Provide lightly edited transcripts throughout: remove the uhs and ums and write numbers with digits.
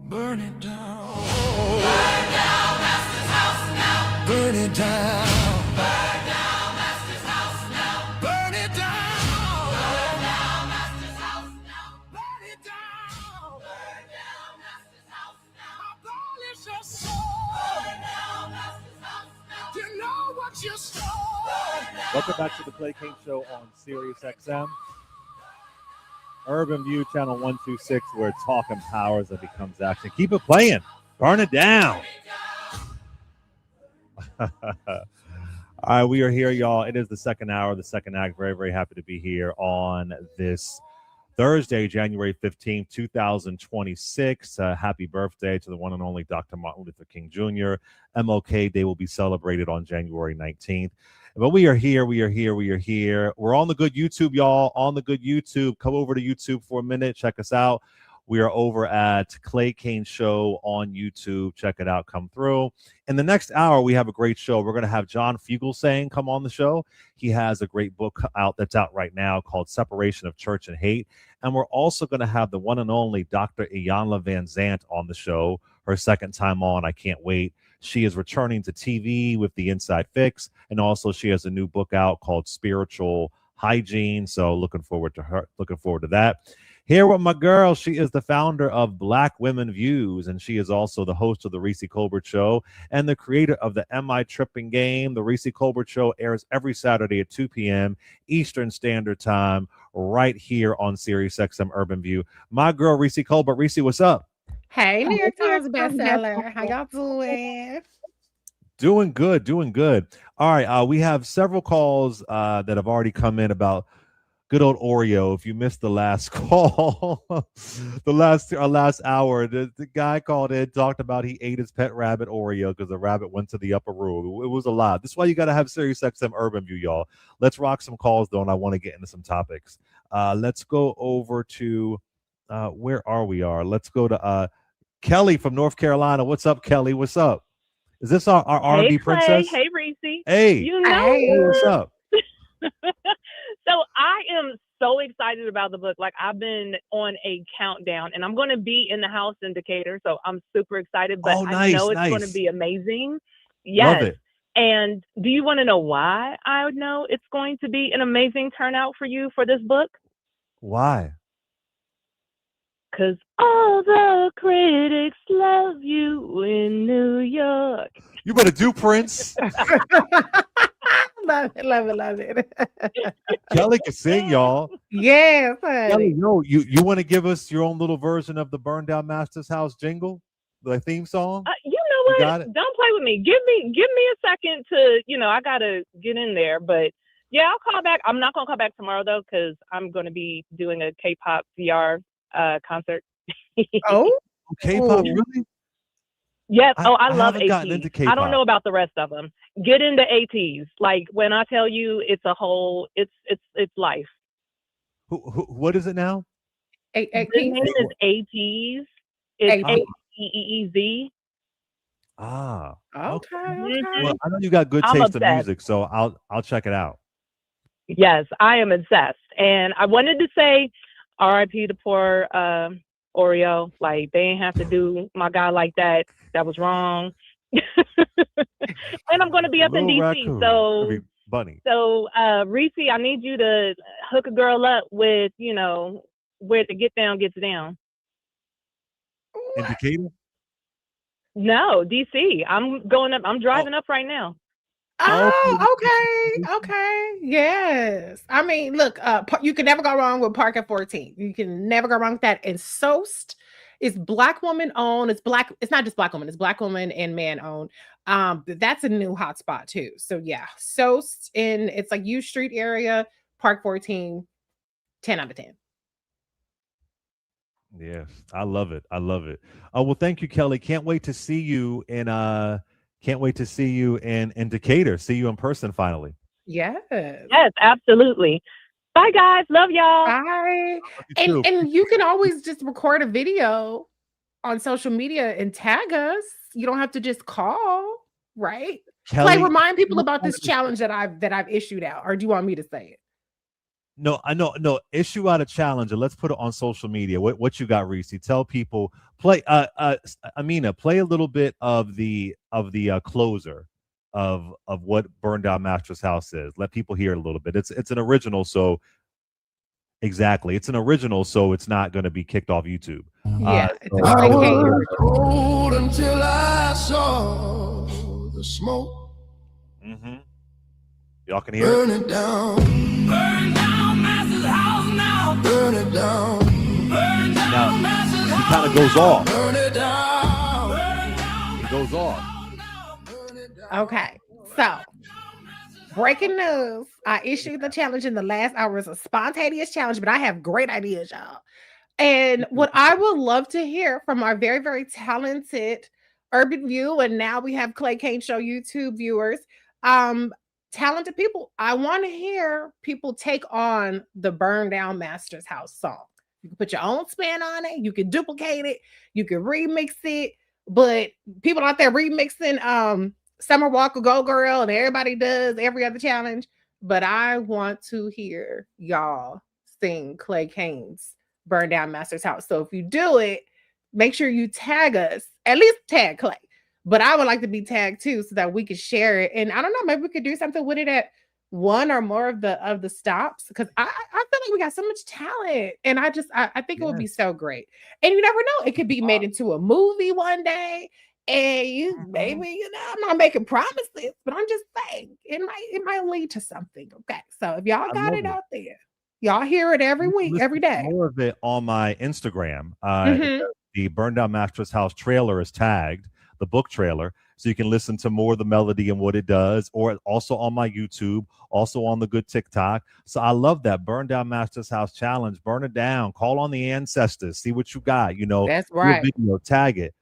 Burn it down. Burn down Master's house now. Burn it down. Burn down Master's house now. Burn it down. Burn down Master's house now. Burn it down. Burn down Master's house now. Abolish your soul. Burn down Master's house now. You know what you stole. Welcome back to the Clay King Show on Sirius XM. Urban View Channel 126, where talk empowers and becomes action. Keep it playing. Burn it down. All right, we are here, y'all. It is the second hour, the second act. Very, very happy to be here on this Thursday, January 15th, 2026. Happy birthday to the one and only Dr. Martin Luther King Jr. MLK Day will be celebrated on January 19th. But we are here. We are here. We are here. We're on the good YouTube, y'all. On the good YouTube. Come over to YouTube for a minute. Check us out. We are over at Clay Kane Show on YouTube. Check it out. Come through. In the next hour, we have a great show. We're going to have John Fugelsang come on the show. He has a great book out that's out right now called Separation of Church and Hate. And we're also going to have the one and only Dr. Iyanla Van Zant on the show. Her second time on. I can't wait. She is returning to TV with The Inside Fix. And also she has a new book out called Spiritual Hygiene. So looking forward to her. Looking forward to that. Here with my girl, she is the founder of Black Women Views, and she is also the host of the Reecie Colbert Show and the creator of the Am I Tripping game. The Reecie Colbert Show airs every Saturday at 2 p.m. Eastern Standard Time right here on Sirius XM Urban View. My girl, Reecie Colbert. Reecie, what's up? Hey, New York Times bestseller. How y'all doing? Doing good, doing good. All right, we have several calls that have already come in about good old Oreo. If you missed the last call, our last hour, the guy called in, talked about he ate his pet rabbit Oreo because the rabbit went to the upper room. It was a lot. This is why you got to have Sirius XM Urban View, y'all. Let's rock some calls, though, and I want to get into some topics. Let's go over to where are we? Let's go to Kelly from North Carolina. What's up, Kelly? What's up? Is this our R&B princess? Hey, Reecie. Hey. You know. Hey, what's up? So I am so excited about the book. Like, I've been on a countdown, and I'm going to be in the house in Decatur, so I'm super excited. But I know it's going to be amazing. Yes. Love it. And do you want to know why I know it's going to be an amazing turnout for you for this book? Why? Because all the critics love you in New York. You better do, Prince. Love it, love it, love it. Kelly can sing, y'all. Yes, Kelly, you want to give us your own little version of the Burndown Master's House jingle, the theme song? You know what? Don't play with me. Give me a second to, I gotta get in there. But yeah, I'll call back. I'm not gonna call back tomorrow though, because I'm gonna be doing a K-pop VR concert. Oh, K-pop, really? Yes. I love ATs. Into K-pop. I don't know about the rest of them. Get into ATs. Like, when I tell you, it's a whole. It's life. What is it now? His name is ATs. It's ATEEZ. Ah. Okay. Well, I know you got good taste in music, so I'll check it out. Yes, I am obsessed, and I wanted to say, R.I.P. to poor Oreo. Like, they ain't have to do my guy like that. That was wrong. And I'm going to be up in DC. Raccoon. So, bunny. So, Reecie, I need you to hook a girl up with, where the get down gets down. In Decatur? No, DC. I'm going up. I'm driving up right now. Oh, okay. Yes. I mean, look, you can never go wrong with Park at 14. You can never go wrong with that. And Soast is Black woman owned. It's not just Black woman, it's Black woman and man owned. That's a new hotspot too. So yeah, Soast it's like U Street area, Park 14, 10 out of 10. Yes, I love it. I love it. Well, thank you, Kelly. Can't wait to see you in Decatur. See you in person finally. Yes. Yes, absolutely. Bye, guys. Love y'all. Bye. And you can always just record a video on social media and tag us. You don't have to just call, right? Kelly, remind people about this challenge that I've issued out, or do you want me to say it? No, I know. No, issue out a challenge and let's put it on social media. What you got, Reecie? Tell people play. Amina, play a little bit of the closer of what Burndown Master's House is. Let people hear it a little bit. It's an original, so exactly, it's an original, so it's not going to be kicked off YouTube. Yeah, it's a I Clay Cane. was cold until I saw the smoke. Mm-hmm. Y'all can hear it. Burn it down. Burn down Master's house now. Burn it down. Burn down Now, Master's he house. kind of goes off. Burn it down. Burn down. He goes off. Burn it down. Okay, so breaking news. I issued the challenge in the last hour. It's a spontaneous challenge, but I have great ideas, y'all. And what I would love to hear from our very, very talented Urban View, and now we have Clay Cane Show YouTube viewers, talented people. I want to hear people take on the Burndown Master's House song. You can put your own spin on it. You can duplicate it. You can remix it. But people out there remixing Summer Walker Go Girl, and everybody does every other challenge. But I want to hear y'all sing Clay Cane's Burndown Master's House. So if you do it, make sure you tag us, at least tag Clay. But I would like to be tagged too, so that we could share it. And I don't know, maybe we could do something with it at one or more of the stops, because I feel like we got so much talent, and I think it would be so great. And you never know, it could be made into a movie one day. And you maybe, I'm not making promises, but I'm just saying it might lead to something. Okay, so if y'all got it out there, y'all hear it every week, every day. More of it on my Instagram. The Burndown Master's House trailer is tagged, the book trailer, so you can listen to more of the melody and what it does, or also on my YouTube, also on the good TikTok. So I love that Burndown Master's House challenge. Burn it down, call on the ancestors, see what you got. That's right. Video, tag it.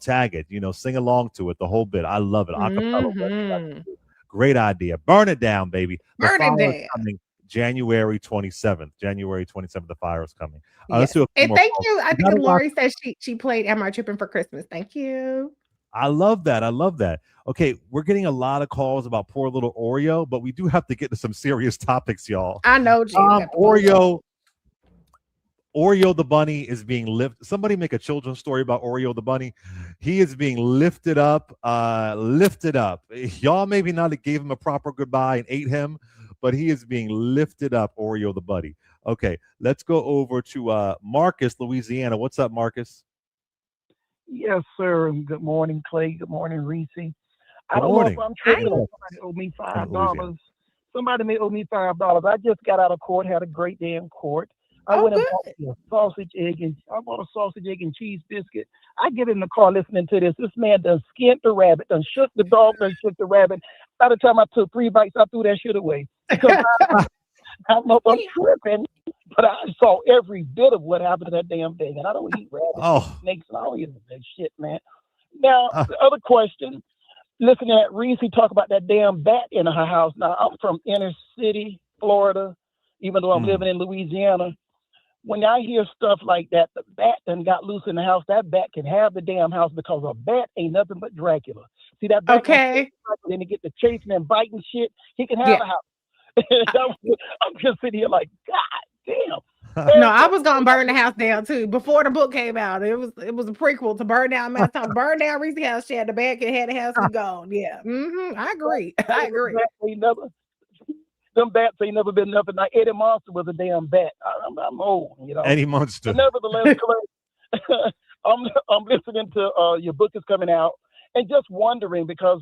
Tag it. Sing along to it, the whole bit. I love it. Acapella. Great idea. Burn it down, baby. Burn it down. Coming January 27th. The fire is coming. Let's do and thank you. I think Lori said she played Am I Tripping for Christmas. Thank you. I love that. Okay, we're getting a lot of calls about poor little Oreo, but we do have to get to some serious topics, y'all. I know, Jim. Oreo the bunny is being lifted. Somebody make a children's story about Oreo the bunny. He is being lifted up. Y'all maybe not gave him a proper goodbye and ate him, but he is being lifted up, Oreo the bunny. Okay, let's go over to Marcus, Louisiana. What's up, Marcus? Yes, sir. Good morning, Clay. Good morning, Reecie. I don't know if I'm tripping. Somebody owe me $5. Somebody may owe me $5. I just got out of court, had a great day in court. I went and bought a sausage, egg, and cheese biscuit. I get in the car listening to this. This man done skinned the rabbit, done shook the dog, done shook the rabbit. By the time I took 3 bites, I threw that shit away. Because I don't know if I'm tripping, but I saw every bit of what happened to that damn thing. And I don't eat rabbits, snakes, and all that shit, man. Now, the other question, listening at Reecie talk about that damn bat in her house. Now, I'm from inner city, Florida, even though I'm living in Louisiana. When I hear stuff like that, the bat done got loose in the house, that bat can have the damn house, because a bat ain't nothing but Dracula. See that bat? Okay. Then he get to chasing and biting shit. He can have a house. I'm just sitting here like, God damn. No, I was gonna burn the house down too before the book came out. It was a prequel to Burn Down Master's House. Burn Down Reecie house. She had the back and had the house and gone. Yeah. I agree. Them bats ain't never been nothing. Like Eddie Monster was a damn bat. I'm old, Eddie Monster. But nevertheless, I'm listening to your book is coming out, and just wondering, because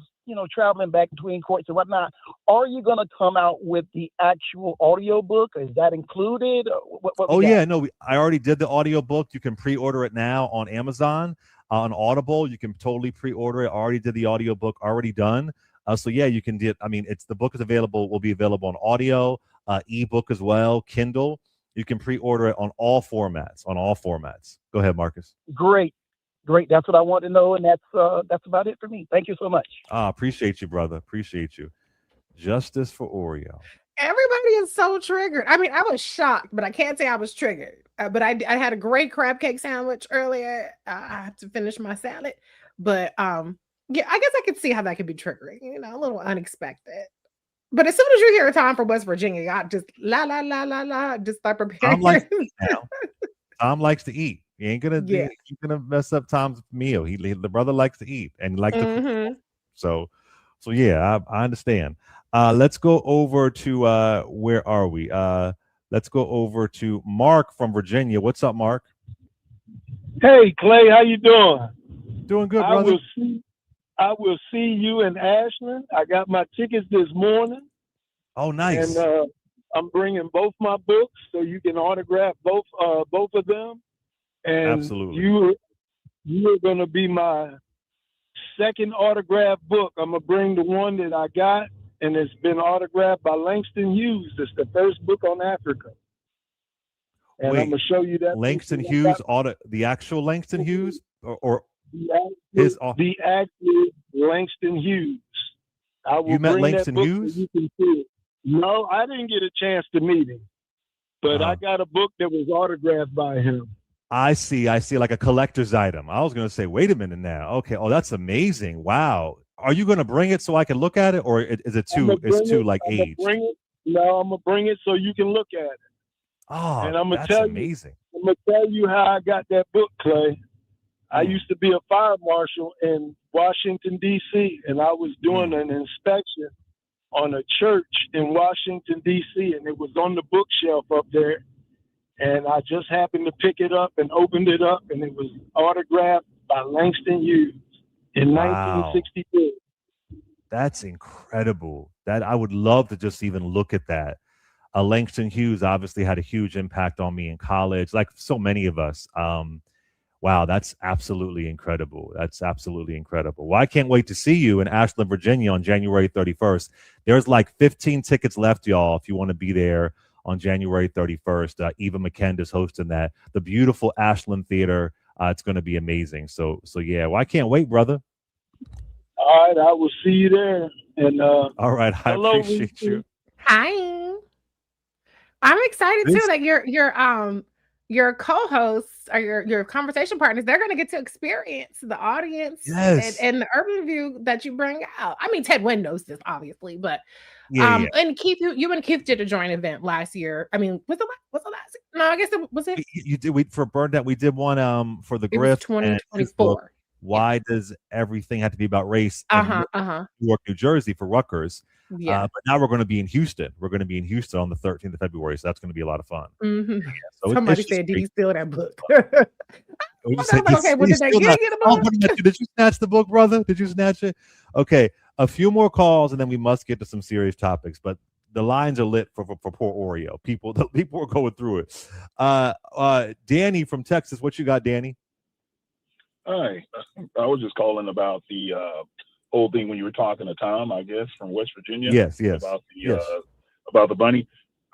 traveling back between courts and whatnot, are you gonna come out with the actual audio book? Is that included? I already did the audio book. You can pre-order it now on Amazon, on Audible. You can totally pre-order it. I already did the audio book, already done. So yeah, you can get. The book is available. Will be available on audio, ebook as well, Kindle. You can pre-order it on all formats. Go ahead, Marcus. Great. That's what I want to know, and that's about it for me. Thank you so much. Appreciate you, brother. Appreciate you. Justice for Oreo. Everybody is so triggered. I was shocked, but I can't say I was triggered. But I had a great crab cake sandwich earlier. I have to finish my salad, but yeah, I guess I could see how that could be triggering. A little unexpected. But as soon as you hear a time for West Virginia, I just just start preparing. Tom likes to eat now. Tom likes to eat. You ain't gonna mess up Tom's meal. The brother likes to eat and like to cook. So yeah, I understand. Let's go over to where are we? Let's go over to Mark from Virginia. What's up, Mark? Hey, Clay, how you doing? Doing good, brother. I will see you in Ashland. I got my tickets this morning. Oh, nice. And I'm bringing both my books so you can autograph both of them. And absolutely, you are going to be my second autograph book. I'm going to bring the one that I got, and it's been autographed by Langston Hughes. It's the first book on Africa. And I'm going to show you that. Langston Hughes, the actual Langston Hughes? Or the actual Langston Hughes. You met Langston Hughes? So you can see it. No, I didn't get a chance to meet him, but I got a book that was autographed by him. I see, like a collector's item. I was going to say, wait a minute now. Okay, oh, that's amazing. Wow. Are you going to bring it so I can look at it, or is it too aged? No, I'm going to bring it so you can look at it. Oh, and I'm that's amazing. I'm going to tell you how I got that book, Clay. I used to be a fire marshal in Washington, D.C., and I was doing an inspection on a church in Washington, D.C., and it was on the bookshelf up there. And I just happened to pick it up and opened it up, and it was autographed by Langston Hughes in 1962. That's incredible. That I would love to just even look at that. Langston Hughes obviously had a huge impact on me in college, like so many of us. Wow, that's absolutely incredible. That's absolutely incredible. Well, I can't wait to see you in Ashland, Virginia on January 31st. There's like 15 tickets left, y'all, if you want to be there on January 31st. Eva McKenda's hosting that. The beautiful Ashland Theater. It's going to be amazing. So yeah, well, I can't wait, brother. All right, I will see you there. And all right, I appreciate you. Hi. I'm excited too that your co-hosts or your conversation partners, they're going to get to experience the audience and the urban view that you bring out. I mean, Ted Wynn knows this, obviously, but and Keith, you and Keith did a joint event last year. I mean, was it last year? No, I guess it was it. You did for Burndown. We did one for the Griff. 2024. Why does everything have to be about race? New York, New Jersey for Rutgers. Yeah. But now we're going to be in Houston. We're going to be in Houston on the 13th of February. So that's going to be a lot of fun. Yeah, so somebody said, did he steal that book? Okay, well, did you snatch the book, brother? Did you snatch it? Okay, a few more calls and then we must get to some serious topics. But the lines are lit for poor Oreo. People are going through it. Danny from Texas, what you got, Danny? Hi, I was just calling about the whole thing when you were talking to Tom, I guess, from West Virginia. Yes. About the bunny.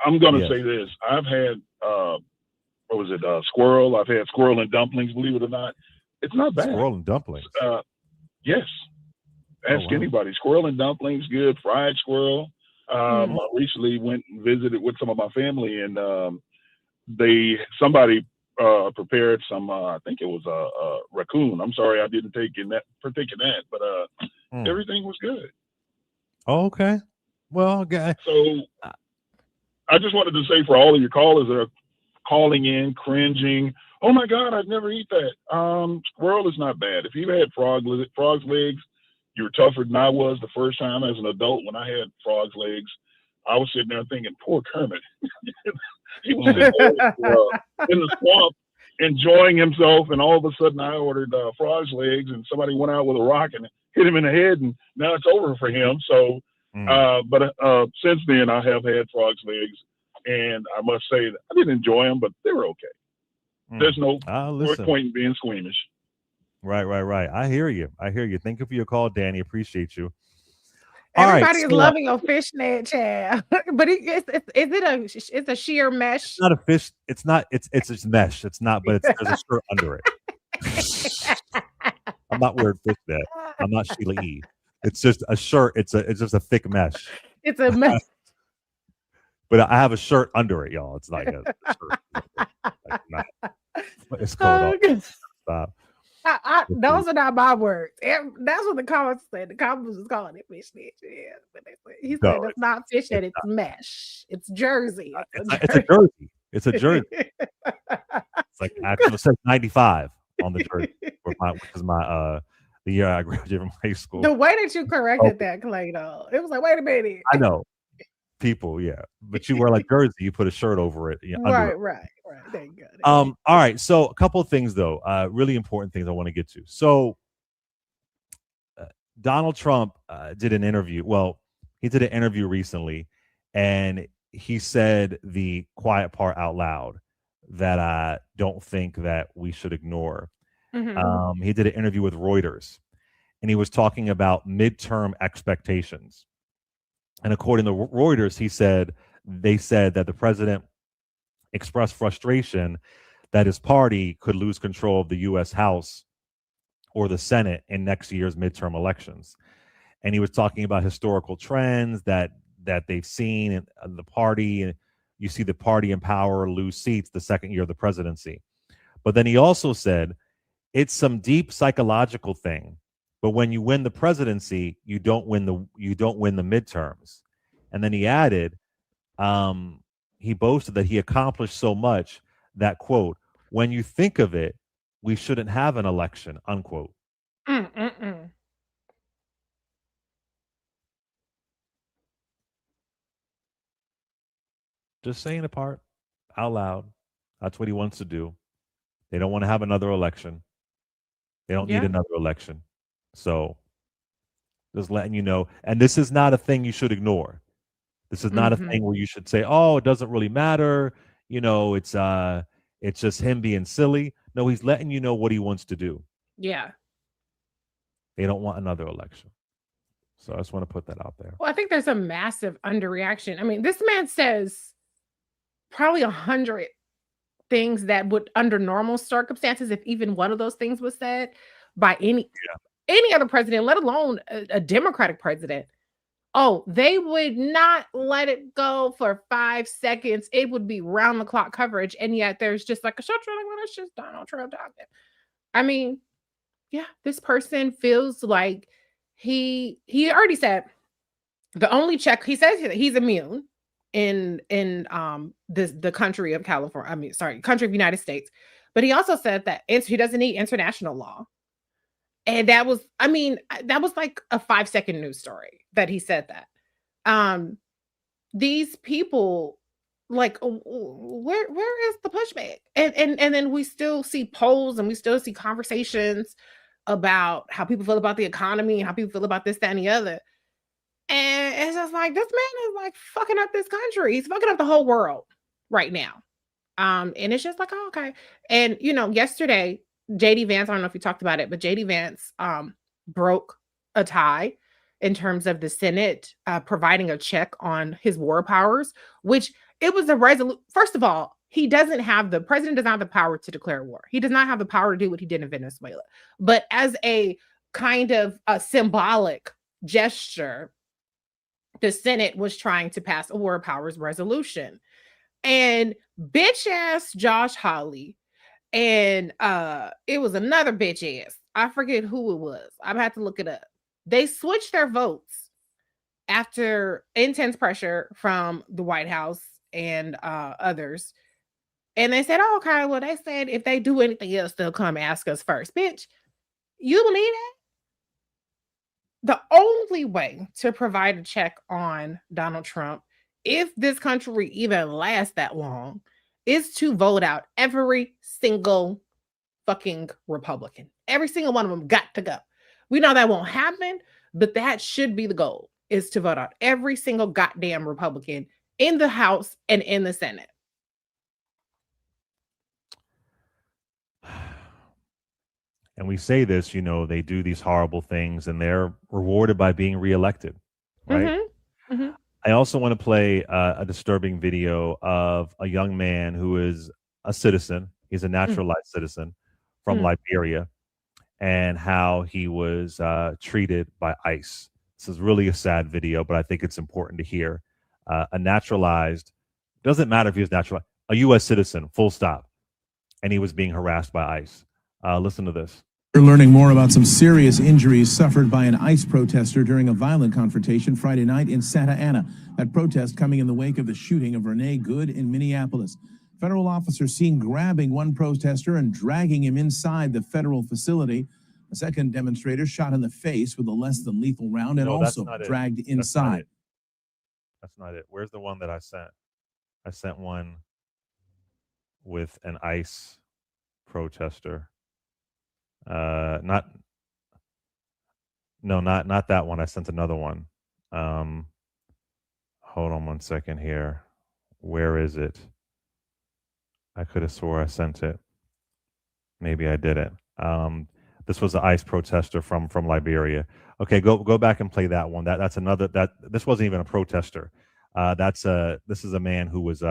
I'm going to say this. I've had squirrel. I've had squirrel and dumplings. Believe it or not, it's not bad. Squirrel and dumplings. Yes. Ask anybody. Squirrel and dumplings, good. Fried squirrel. I recently went and visited with some of my family, and somebody prepared some. I think it was a raccoon. I'm sorry, I didn't partake in that, but everything was good. Oh, okay. Well, okay. So I just wanted to say for all of your callers that are calling in, cringing, oh my God, I'd never eat that. Squirrel is not bad. If you had frog's legs, you were tougher than I was the first time as an adult. When I had frog's legs, I was sitting there thinking, poor Kermit. He was sitting there in the swamp enjoying himself, and all of a sudden I ordered frog's legs, and somebody went out with a rock and hit him in the head, and now it's over for him. So, but since then I have had frog's legs, and I must say that I didn't enjoy them, but they were okay. There's no point in being squeamish. Right. I hear you. Thank you for your call, Danny. Appreciate you. Everybody is loving your fishnet, child. But it's a sheer mesh. It's not a fish. It's not. It's just mesh. It's not. But there's a shirt under it. I'm not wearing fishnet. I'm not Sheila E. It's just a shirt. It's just a thick mesh. It's a mesh. But I have a shirt under it, y'all. It's like a shirt. It's cold. Stop. Those are not my words. That's what the comments said. The comments was calling it fishnet. Yeah, but he said it's not fishnet. It's mesh. It's jersey. It's a jersey. It's a jersey. It's like actually it says 95 on the jersey, which is my the year I graduated from high school. The way that you corrected that, Clay, though, it was like, wait a minute. I know. People, yeah. But you wear like jersey, you put a shirt over it. Right. There you go. All right. So a couple of things though, really important things I want to get to. So Donald Trump did an interview. Well, he did an interview recently, and he said the quiet part out loud that I don't think that we should ignore. Mm-hmm. He did an interview with Reuters, and he was talking about midterm expectations. And according to Reuters, they said that the president expressed frustration that his party could lose control of the U.S. House or the Senate in next year's midterm elections. And he was talking about historical trends that they've seen in the party. And you see the party in power lose seats the second year of the presidency. But then he also said it's some deep psychological thing. But when you win the presidency, you don't win the midterms. And then he added, he boasted that he accomplished so much that, quote, when you think of it, we shouldn't have an election, unquote. Just saying it out loud. That's what he wants to do. They don't want to have another election. They don't need another election. So just letting you know. And this is not a thing you should ignore. This is not a thing where you should say, oh, it doesn't really matter. You know, it's just him being silly. No, he's letting you know what he wants to do. Yeah. They don't want another election. So I just want to put that out there. Well, I think there's a massive underreaction. I mean, this man says probably 100 things that would, under normal circumstances, if even one of those things was said by any other president, let alone a Democratic president, they would not let it go for 5 seconds. It would be round the clock coverage. And yet there's just like a short trailer. Well, it's just Donald Trump talking. I mean, this person feels like he already said the only check, he says he's immune in the country of California. Country of United States. But he also said that he doesn't need international law. And that was like a 5-second news story that he said that. These people, like, where is the pushback? And then we still see polls and we still see conversations about how people feel about the economy and how people feel about this, that, and the other. And it's just like, this man is like fucking up this country. He's fucking up the whole world right now. And it's just like, okay. And, yesterday, JD Vance, I don't know if you talked about it, but JD Vance broke a tie in terms of the Senate providing a check on his war powers, which it was a resolution. First of all, the president does not have the power to declare war. He does not have the power to do what he did in Venezuela. But as a kind of a symbolic gesture, the Senate was trying to pass a war powers resolution. And bitch ass Josh Hawley and it was another bitch ass, I forget who it was, I've had to look it up. They switched their votes after intense pressure from the White House and others. And they said, okay, well, they said if they do anything else, they'll come ask us first. Bitch, you believe that? The only way to provide a check on Donald Trump, if this country even lasts that long, is to vote out every single fucking Republican. Every single one of them got to go. We know that won't happen, but that should be the goal, is to vote out every single goddamn Republican in the House and in the Senate. And we say this, they do these horrible things and they're rewarded by being reelected, right? Mm-hmm. Mm-hmm. I also want to play a disturbing video of a young man who is a citizen. He's a naturalized citizen from Liberia, and how he was treated by ICE. This is really a sad video, but I think it's important to hear. A naturalized, doesn't matter if he was naturalized, a U.S. citizen, full stop. And he was being harassed by ICE. Listen to this. We're learning more about some serious injuries suffered by an ICE protester during a violent confrontation Friday night in Santa Ana. That protest coming in the wake of the shooting of Renee Good in Minneapolis. Federal officers seen grabbing one protester and dragging him inside the federal facility. A second demonstrator shot in the face with a less than lethal round and also dragged inside. That's not it. Where's the one that I sent? I sent one with an ICE protester. Not that one. I sent another one. Hold on one second here. Where is it? I could have swore I sent it. Maybe I didn't. This was the ICE protester from Liberia. Okay, go back and play that one. That's another. This wasn't even a protester. This is a man who was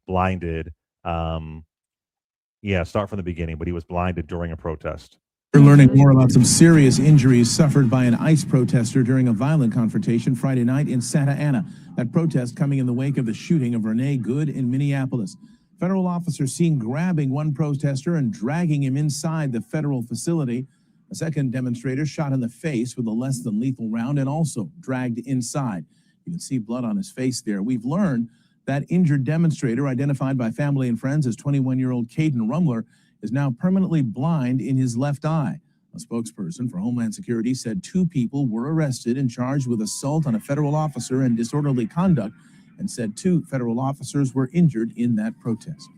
blinded. Start from the beginning, but he was blinded during a protest. We're learning more about some serious injuries suffered by an ICE protester during a violent confrontation Friday night in Santa Ana. That protest coming in the wake of the shooting of Renee Good in Minneapolis. Federal officers seen grabbing one protester and dragging him inside the federal facility. A second demonstrator shot in the face with a less than lethal round and also dragged inside. You can see blood on his face there. We've learned that injured demonstrator, identified by family and friends as 21-year-old Caden Rumler, is now permanently blind in his left eye. A spokesperson for Homeland Security said 2 people were arrested and charged with assault on a federal officer and disorderly conduct, and said 2 federal officers were injured in that protest.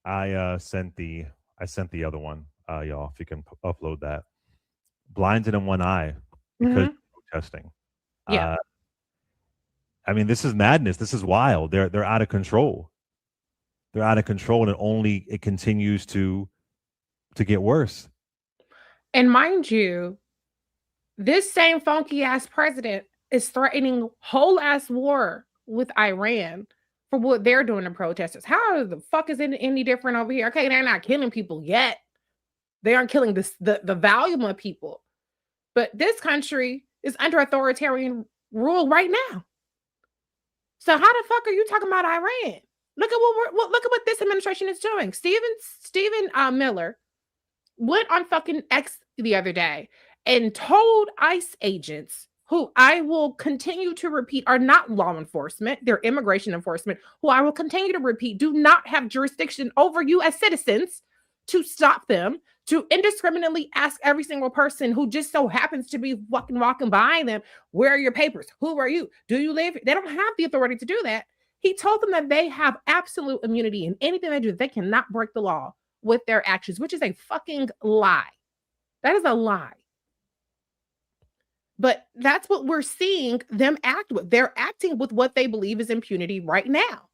I sent the other one, y'all. If you can upload that. Blinded in one eye because of protesting. Yeah. I mean, this is madness. This is wild. They're out of control. They're out of control, and it continues to get worse. And mind you, this same funky ass president is threatening whole ass war with Iran for what they're doing to protesters. How the fuck is it any different over here? Okay, they're not killing people yet. They aren't killing the volume of people. But this country is under authoritarian rule right now. So how the fuck are you talking about Iran? Look at what this administration is doing. Stephen Miller went on fucking X the other day and told ICE agents, who I will continue to repeat are not law enforcement, they're immigration enforcement, who I will continue to repeat do not have jurisdiction over you as citizens, to stop them, to indiscriminately ask every single person who just so happens to be fucking walking by them, where are your papers? Who are you? Do you live? They don't have the authority to do that. He told them that they have absolute immunity in anything they do. They cannot break the law with their actions, which is a fucking lie. That is a lie. But that's what we're seeing them act with. They're acting with what they believe is impunity right now.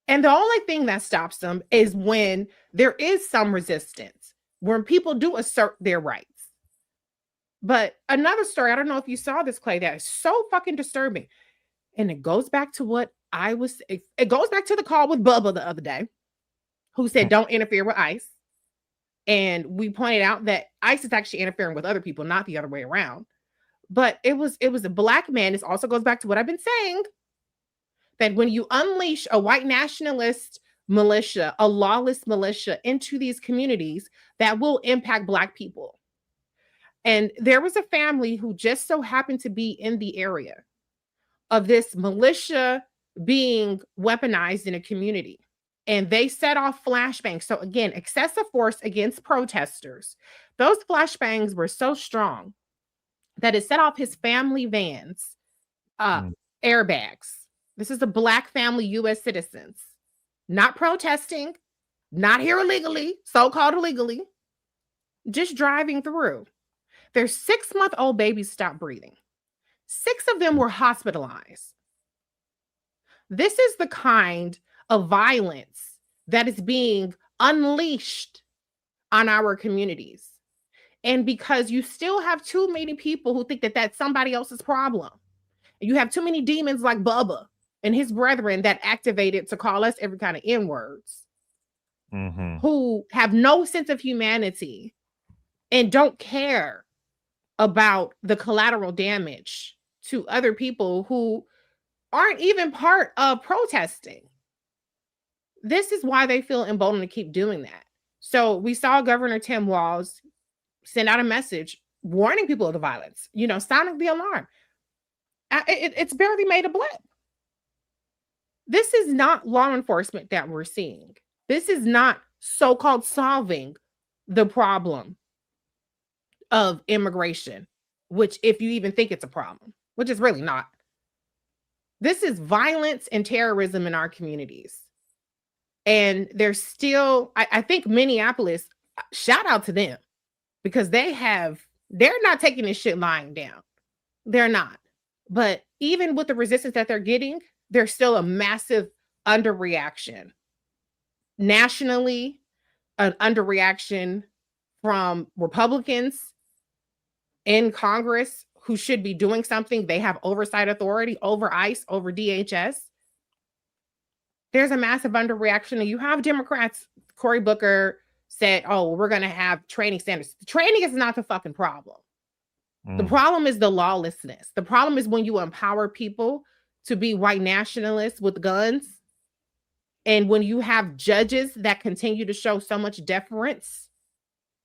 And the only thing that stops them is when there is some resistance, when people do assert their rights. But another story, I don't know if you saw this, Clay, that is so fucking disturbing. And it goes back to what it goes back to the call with Bubba the other day, who said, don't interfere with ICE. And we pointed out that ICE is actually interfering with other people, not the other way around. But it was a black man. This also goes back to what I've been saying, that when you unleash a white nationalist militia, a lawless militia into these communities, that will impact black people. And there was a family who just so happened to be in the area of this militia being weaponized in a community. And they set off flashbangs. So again, excessive force against protesters. Those flashbangs were so strong that it set off his family van's airbags. This is a black family, U.S. citizens, not protesting, not here illegally, so-called illegally, just driving through. Their 6-month-old babies stopped breathing. 6 of them were hospitalized. This is the kind of violence that is being unleashed on our communities. And because you still have too many people who think that that's somebody else's problem. You have too many demons like Bubba and his brethren that activated to call us every kind of N-words, who have no sense of humanity and don't care about the collateral damage to other people who aren't even part of protesting. This is why they feel emboldened to keep doing that. So we saw Governor Tim Walz send out a message warning people of the violence, sounding the alarm. It's barely made a blip. This is not law enforcement that we're seeing. This is not so-called solving the problem of immigration, which, if you even think it's a problem, which is really not. This is violence and terrorism in our communities. And there's still, I think Minneapolis, shout out to them, because they're not taking this shit lying down. They're not. But even with the resistance that they're getting, there's still a massive underreaction. Nationally, an underreaction from Republicans in Congress who should be doing something. They have oversight authority over ICE, over DHS. There's a massive underreaction. And you have Democrats, Cory Booker said, oh, we're going to have training standards. Training is not the fucking problem. The problem is the lawlessness. The problem is when you empower people to be white nationalists with guns. And when you have judges that continue to show so much deference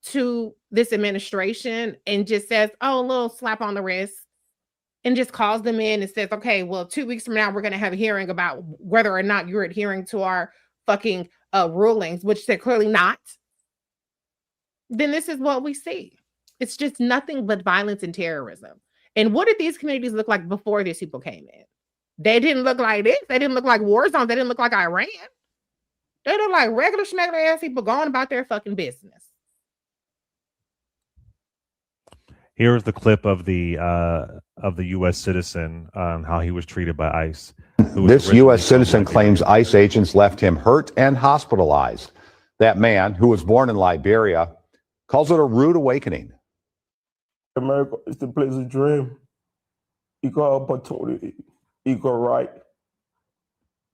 to this administration and just says, oh, a little slap on the wrist, and just calls them in and says, okay, well, 2 weeks from now, we're going to have a hearing about whether or not you're adhering to our fucking rulings, which they're clearly not. Then this is what we see. It's just nothing but violence and terrorism. And what did these communities look like before these people came in? They didn't look like this. They didn't look like war zones. They didn't look like Iran. They look like regular schmegular ass people going about their fucking business. Here's the clip of the U.S. citizen, how he was treated by ICE. This U.S. citizen claims ICE agents left him hurt and hospitalized. That man, who was born in Liberia, calls it a rude awakening. America is the place of dream. Equal opportunity, equal right,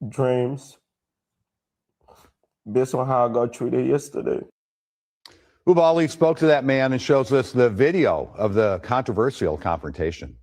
dreams, based on how I got treated yesterday. Ubali spoke to that man and shows us the video of the controversial confrontation.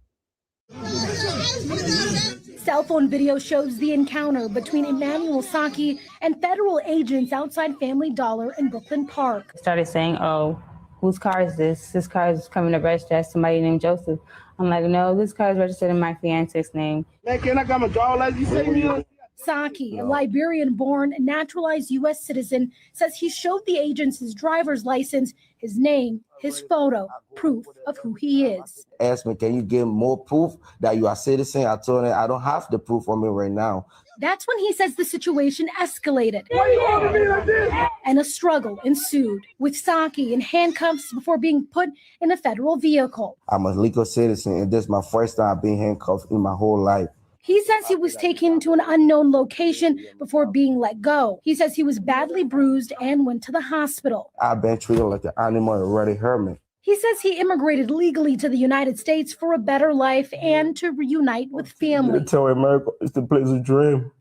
Cell phone video shows the encounter between Emmanuel Saki and federal agents outside Family Dollar in Brooklyn Park. Started saying, oh, whose car is this? This car is coming to register as somebody named Joseph. I'm like, no, this car is registered in my fiance's name. Man, can I come and draw like you say me? Saki, a Liberian-born, naturalized U.S. citizen, says he showed the agents his driver's license, his name, his photo, proof of who he is. Asked me, can you give more proof that you are a citizen? I told him I don't have the proof on me right now. That's when he says the situation escalated. Why you want to be like this? And a struggle ensued, with Saki in handcuffs before being put in a federal vehicle. I'm a legal citizen, and this is my first time being handcuffed in my whole life. He says he was taken to an unknown location before being let go. He says he was badly bruised and went to the hospital. I've been treated like an animal and already hurt me. He says he immigrated legally to the United States for a better life and to reunite with family. I tell America it's the place of dream.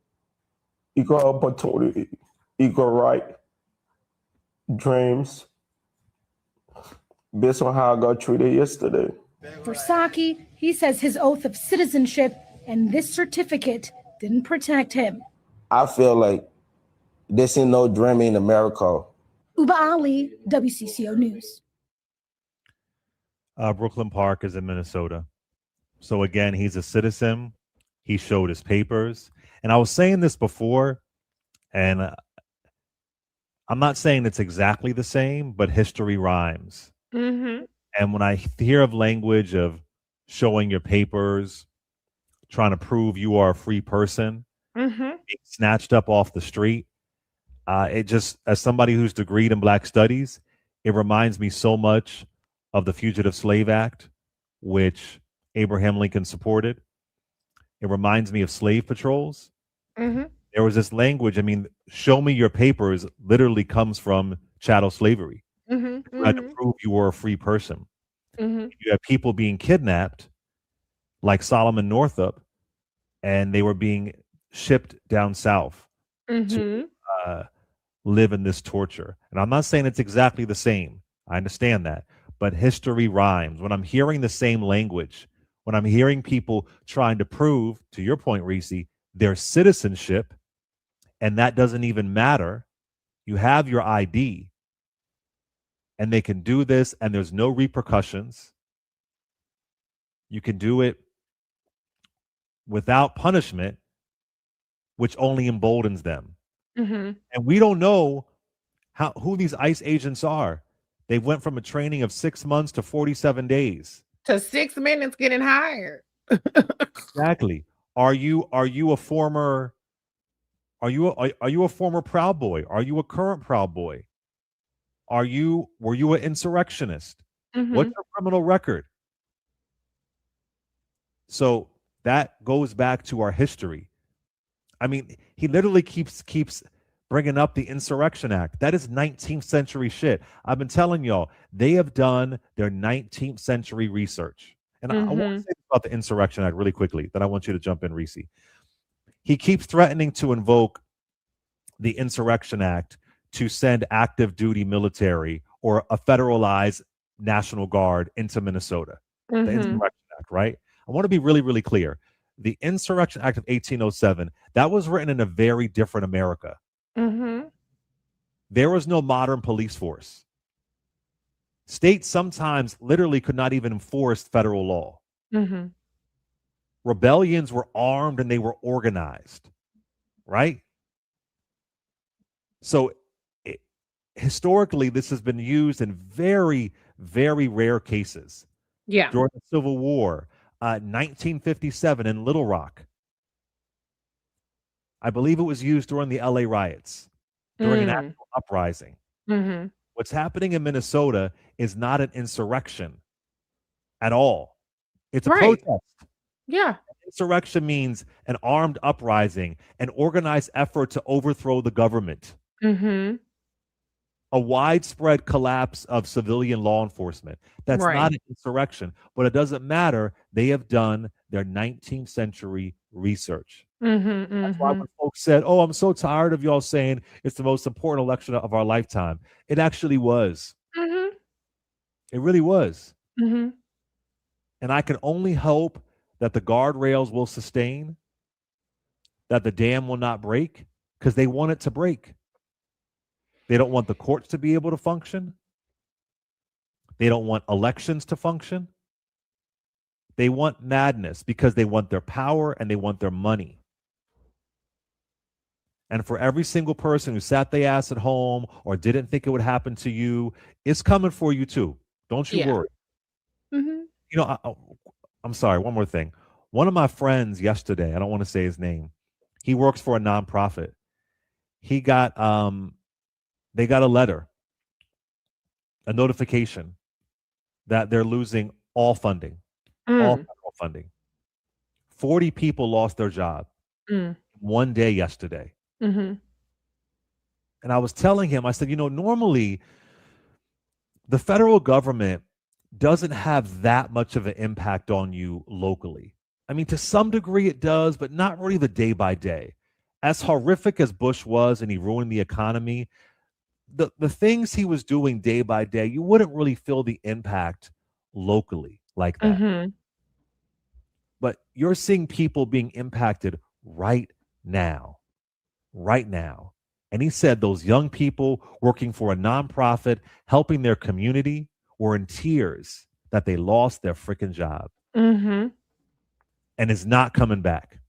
Equal opportunity, equal right, dreams, based on how I got treated yesterday. For Saki, he says his oath of citizenship and this certificate didn't protect him. I feel like this ain't no dream in America. Uba Ali, WCCO News. Brooklyn Park is in Minnesota. So again, he's a citizen. He showed his papers. And I was saying this before, and I'm not saying it's exactly the same, but history rhymes. Mm-hmm. And when I hear of language of showing your papers, trying to prove you are a free person, being snatched up off the street, it just, as somebody who's degreed in Black Studies, it reminds me so much of the Fugitive Slave Act, which Abraham Lincoln supported. It reminds me of slave patrols. There was this language, I mean, show me your papers literally comes from chattel slavery. You had to prove you were a free person. You had people being kidnapped, like Solomon Northup, and they were being shipped down south to live in this torture. And I'm not saying it's exactly the same. I understand that. But history rhymes. When I'm hearing the same language, when I'm hearing people trying to prove, to your point, Reecie, their citizenship and that doesn't even matter. You have your ID, and they can do this, and there's no repercussions. You can do it without punishment, which only emboldens them. Mm-hmm. And we don't know who these ICE agents are. They went from a training of 6 months to 47 days. To 6 minutes getting hired. Exactly. Are you a former Proud Boy? Are you a current Proud Boy? Were you an insurrectionist? Mm-hmm. What's your criminal record? So that goes back to our history. I mean, he literally keeps bringing up the Insurrection Act. That is 19th century shit. I've been telling y'all, they have done their 19th century research. And I want to say about the Insurrection Act really quickly, then I want you to jump in, Reecie. He keeps threatening to invoke the Insurrection Act to send active duty military or a federalized National Guard into Minnesota. The Insurrection Act, right? I want to be really, really clear. The Insurrection Act of 1807, that was written in a very different America. There was no modern police force. States sometimes literally could not even enforce federal law. Rebellions were armed and they were organized, right? So historically, this has been used in very, very rare cases. Yeah. During the Civil War, 1957 in Little Rock. I believe it was used during the LA riots, during an actual uprising. What's happening in Minnesota is not an insurrection at all. It's a protest. Yeah. Insurrection means an armed uprising, an organized effort to overthrow the government. A widespread collapse of civilian law enforcement. That's not an insurrection, but it doesn't matter. They have done their 19th century research. That's why when folks said, "Oh, I'm so tired of y'all saying it's the most important election of our lifetime," it actually was. It really was. And I can only hope that the guardrails will sustain, that the dam will not break, because they want it to break. They don't want the courts to be able to function. They don't want elections to function. They want madness because they want their power and they want their money. And for every single person who sat their ass at home or didn't think it would happen to you, it's coming for you too. Don't you worry. You know, I'm sorry, one more thing. One of my friends yesterday, I don't want to say his name, he works for a nonprofit. He got they got a letter, a notification that they're losing all funding, all federal funding. 40 people lost their job one day yesterday. And I was telling him, I said, you know, normally the federal government doesn't have that much of an impact on you locally. I mean, to some degree it does, but not really the day by day. As horrific as Bush was and he ruined the economy, the things he was doing day by day, you wouldn't really feel the impact locally like that. But you're seeing people being impacted right now. And he said those young people working for a nonprofit, helping their community, were in tears that they lost their freaking job and is not coming back.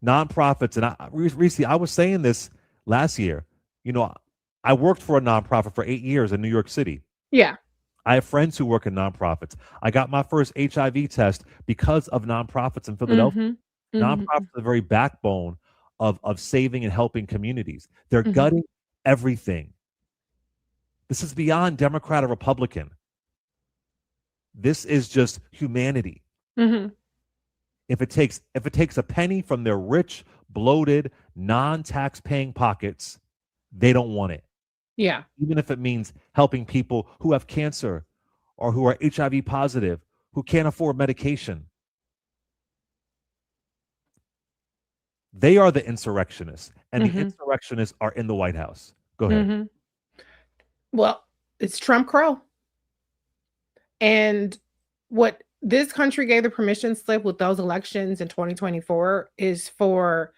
Nonprofits, and Reecie, I was saying this last year. You know, I worked for a nonprofit for 8 years in New York City. Yeah. I have friends who work in nonprofits. I got my first HIV test because of nonprofits in Philadelphia. Nonprofits are the very backbone of saving and helping communities. They're gutting everything. This is beyond Democrat or Republican. This is just humanity. If it takes a penny from their rich, bloated, non-tax paying pockets, they don't want it. Yeah. Even if it means helping people who have cancer or who are HIV positive, who can't afford medication. They are the insurrectionists, and the insurrectionists are in the White House. Go ahead. Well, it's Trump Crow. And what this country gave the permission slip with those elections in 2024 is for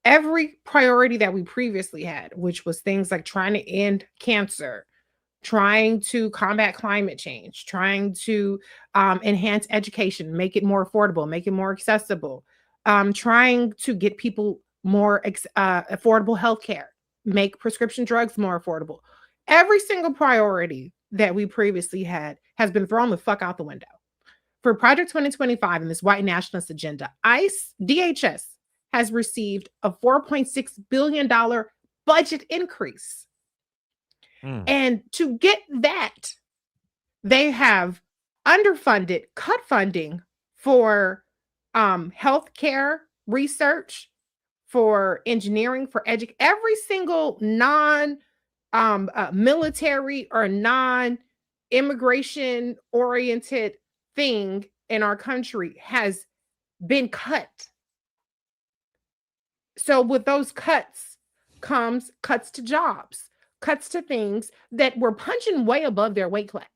every priority that we previously had, which was things like trying to end cancer, trying to combat climate change, trying to enhance education, make it more affordable, make it more accessible, trying to get people more affordable healthcare, make prescription drugs more affordable. Every single priority that we previously had has been thrown the fuck out the window. For Project 2025 and this white nationalist agenda, DHS has received a $4.6 billion budget increase. And to get that, they have underfunded, cut funding for healthcare research, for engineering, for every single military or non-immigration oriented thing in our country has been cut. So with those cuts comes cuts to jobs, cuts to things that were punching way above their weight class.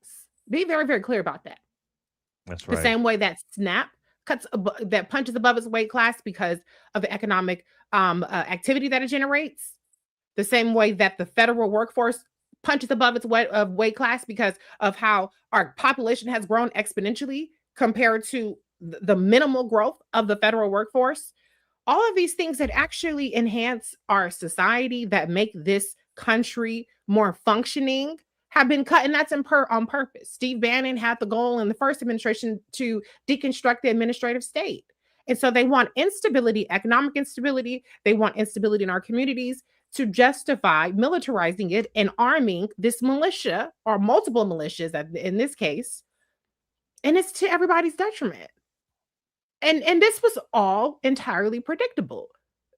Be very, very clear about that. That's right. The same way that SNAP that punches above its weight class because of the economic activity that it generates. The same way that the federal workforce punches above its weight class because of how our population has grown exponentially compared to the minimal growth of the federal workforce. All of these things that actually enhance our society, that make this country more functioning, have been cut, and that's on purpose. Steve Bannon had the goal in the first administration to deconstruct the administrative state. And so they want instability, economic instability. They want instability in our communities to justify militarizing it and arming this militia or multiple militias in this case. And it's to everybody's detriment. And this was all entirely predictable.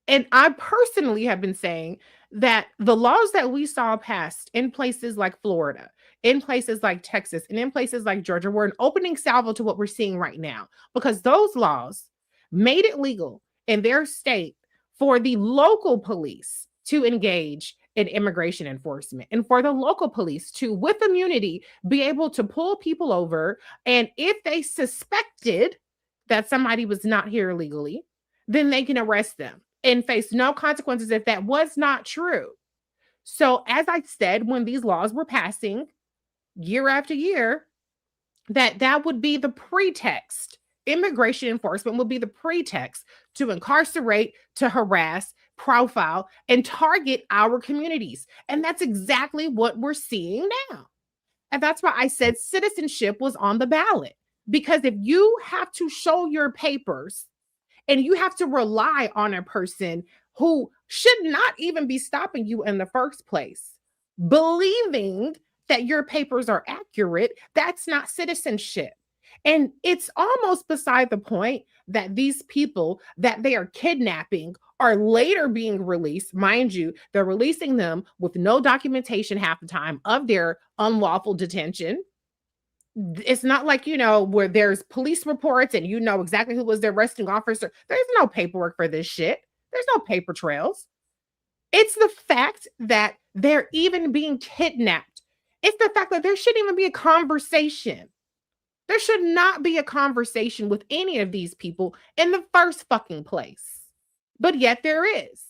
And I personally have been saying that the laws that we saw passed in places like Florida, in places like Texas, and in places like Georgia were an opening salvo to what we're seeing right now, because those laws made it legal in their state for the local police to engage in immigration enforcement and for the local police to, with immunity, be able to pull people over. And if they suspected that somebody was not here illegally, then they can arrest them and face no consequences if that was not true. So as I said, when these laws were passing year after year, that would be the pretext. Immigration enforcement would be the pretext to incarcerate, to harass, profile, and target our communities. And that's exactly what we're seeing now. And that's why I said citizenship was on the ballot. Because if you have to show your papers and you have to rely on a person who should not even be stopping you in the first place, believing that your papers are accurate, that's not citizenship. And it's almost beside the point that these people that they are kidnapping are later being released. Mind you, they're releasing them with no documentation half the time of their unlawful detention. It's not like, where there's police reports and exactly who was the arresting officer. There's no paperwork for this shit. There's no paper trails. It's the fact that they're even being kidnapped. It's the fact that there shouldn't even be a conversation. There should not be a conversation with any of these people in the first fucking place. But yet there is.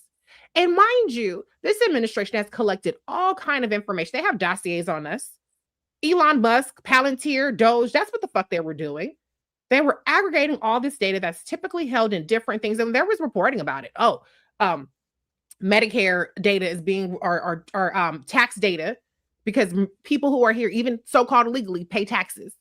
And mind you, this administration has collected all kinds of information. They have dossiers on us. Elon Musk, Palantir, Doge, that's what the fuck they were doing. They were aggregating all this data that's typically held in different things. And there was reporting about it. Medicare data is being, or tax data, because people who are here, even so-called illegally, pay taxes.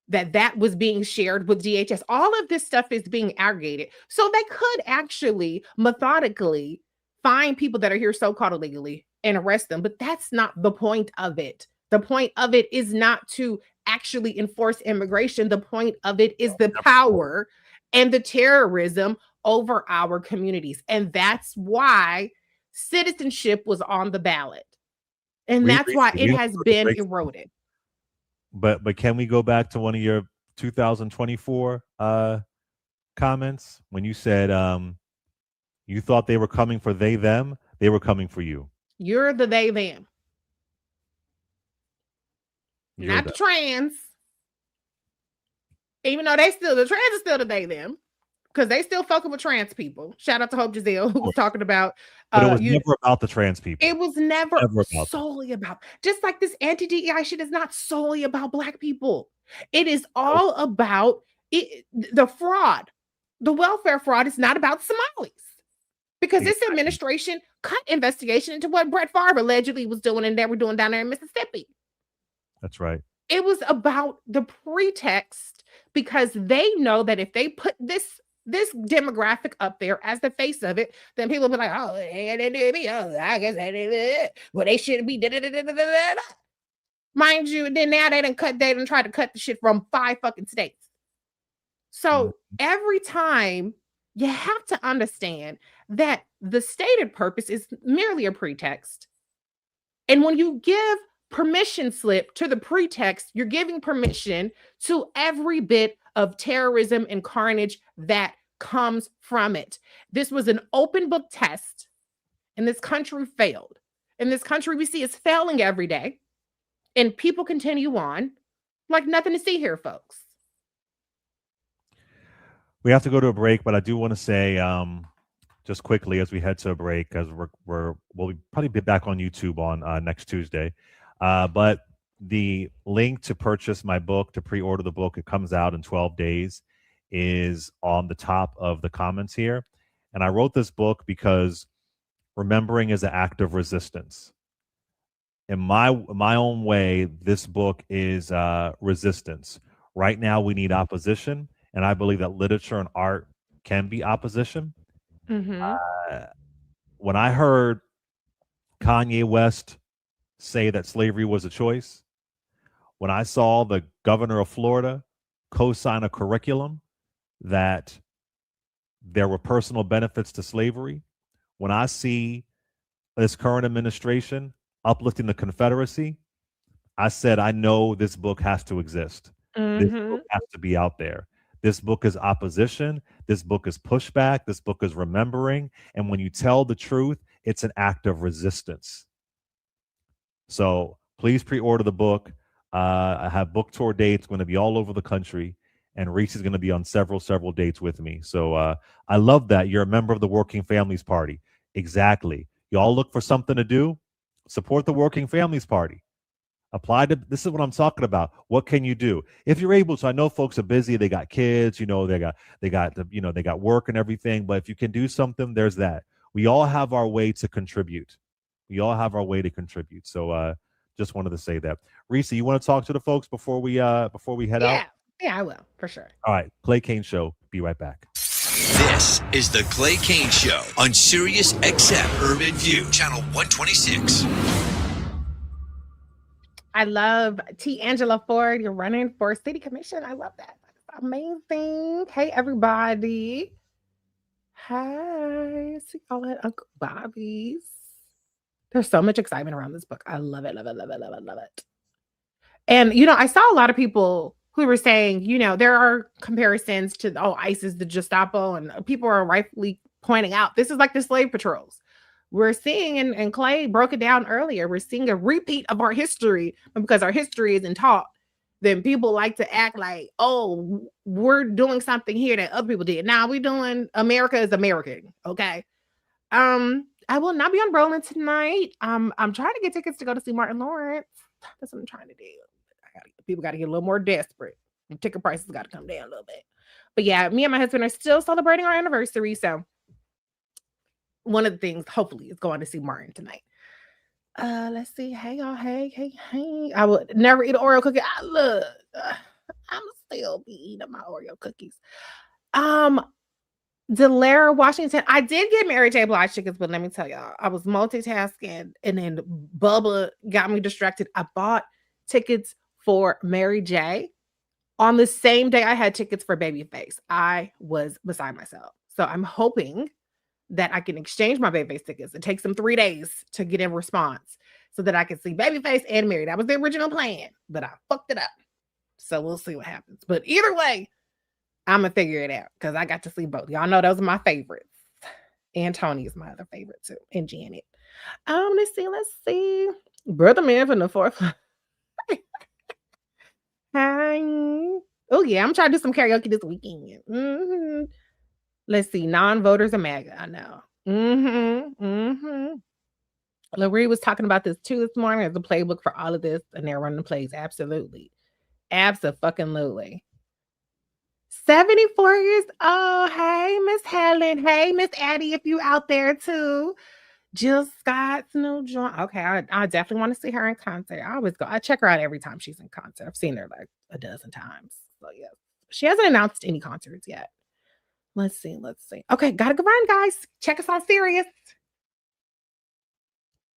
That was being shared with DHS. All of this stuff is being aggregated. So they could actually methodically find people that are here so-called illegally and arrest them. But that's not the point of it. The point of it is not to actually enforce immigration. The point of it is the power and the terrorism over our communities. And that's why citizenship was on the ballot. And that's why it has been eroded. But can we go back to one of your 2024 comments when you said you thought they were coming for they, them? They were coming for you. You're the they, them. Not the trans. Even though the trans is still the they, them. because they still fucking with trans people. Shout out to Hope Giselle, who was talking about. But it was never about the trans people. It was never solely about. Just like this anti-DEI shit is not solely about Black people. It is all about it. The fraud, the welfare fraud is not about Somalis. Because this administration cut investigation into what Brett Favre allegedly was doing and they were doing down there in Mississippi. That's right. It was about the pretext because they know that if they put this demographic up there as the face of it, then people will be like, oh, I guess they shouldn't be. Mind you, then now they done tried to cut the shit from 5 fucking states. So every time you have to understand that the stated purpose is merely a pretext. And when you give permission slip to the pretext, you're giving permission to every bit of terrorism and carnage that comes from it. This was an open book test, and this country failed. In this country, we see it's failing every day, and people continue on like nothing to see here, folks. We have to go to a break, but I do want to say just quickly as we head to a break, because we'll probably be back on YouTube on next Tuesday. But the link to purchase my book, to pre-order the book, it comes out in 12 days, is on the top of the comments here. And I wrote this book because remembering is an act of resistance. In my own way, this book is resistance. Right now, we need opposition. And I believe that literature and art can be opposition. When I heard Kanye West say that slavery was a choice, when I saw the governor of Florida co-sign a curriculum that there were personal benefits to slavery, when I see this current administration uplifting the Confederacy, I said, I know this book has to exist. This book has to be out there. This book is opposition. This book is pushback. This book is remembering. And when you tell the truth, it's an act of resistance. So please pre-order the book. I have book tour dates going to be all over the country, and Reece is going to be on several dates with me. So I love that you're a member of the Working Families Party. Exactly. Y'all look for something to do, support the Working Families Party. Apply to, this is what I'm talking about. What can you do if you're able to? I know folks are busy. They got kids, they got work and everything. But if you can do something, there's that. We all have our way to contribute. So just wanted to say that. Reece, you want to talk to the folks before we head out? Yeah, I will, for sure. All right. Clay Cane Show. Be right back. This is the Clay Cane Show on Sirius XM Urban View, channel 126. I love T. Angela Ford. You're running for city commission. I love that. That's amazing. Hey, everybody. Hi. See y'all at Uncle Bobby's. There's so much excitement around this book. I love it, love it, love it, love it, love it. And, I saw a lot of people who were saying, there are comparisons to, ISIS, the Gestapo, and people are rightfully pointing out, this is like the slave patrols. We're seeing, and Clay broke it down earlier, we're seeing a repeat of our history. And because our history isn't taught, then people like to act like, we're doing something here that other people did. Now we're doing America is American, okay? I will not be on Roland tonight. I'm trying to get tickets to go to see Martin Lawrence. That's what I'm trying to do. People got to get a little more desperate. The ticket prices got to come down a little bit. But yeah, me and my husband are still celebrating our anniversary, so one of the things, hopefully, is going to see Martin tonight. Let's see. Hey, y'all. Hey. I would never eat an Oreo cookie. I'm still be eating my Oreo cookies. Delara Washington. I did get Mary J. Blige tickets, but let me tell y'all, I was multitasking, and then Bubba got me distracted. I bought tickets for Mary J. on the same day I had tickets for Babyface. I was beside myself. So I'm hoping that I can exchange my Babyface tickets. It takes them 3 days to get a response so that I can see Babyface and Mary. That was the original plan, but I fucked it up. So we'll see what happens. But either way, I'm going to figure it out because I got to see both. Y'all know those are my favorites. And Tony is my other favorite too. And Janet. Let's see. Brother Man from the fourth. Hi. Oh yeah, I'm trying to do some karaoke this weekend. Let's see. Non-voters of MAGA. I know. Larry was talking about this too this morning. There's a playbook for all of this, and they're running plays. Absolutely. Abso-fucking-lutely. 74 years old. Hey, Miss Helen. Hey, Miss Addie, if you out there too. Jill Scott's new joint. Okay, I definitely want to see her in concert. I always go. I check her out every time she's in concert. I've seen her like a dozen times. So yeah. She hasn't announced any concerts yet. Let's see. Okay, gotta go run, guys. Check us on Sirius.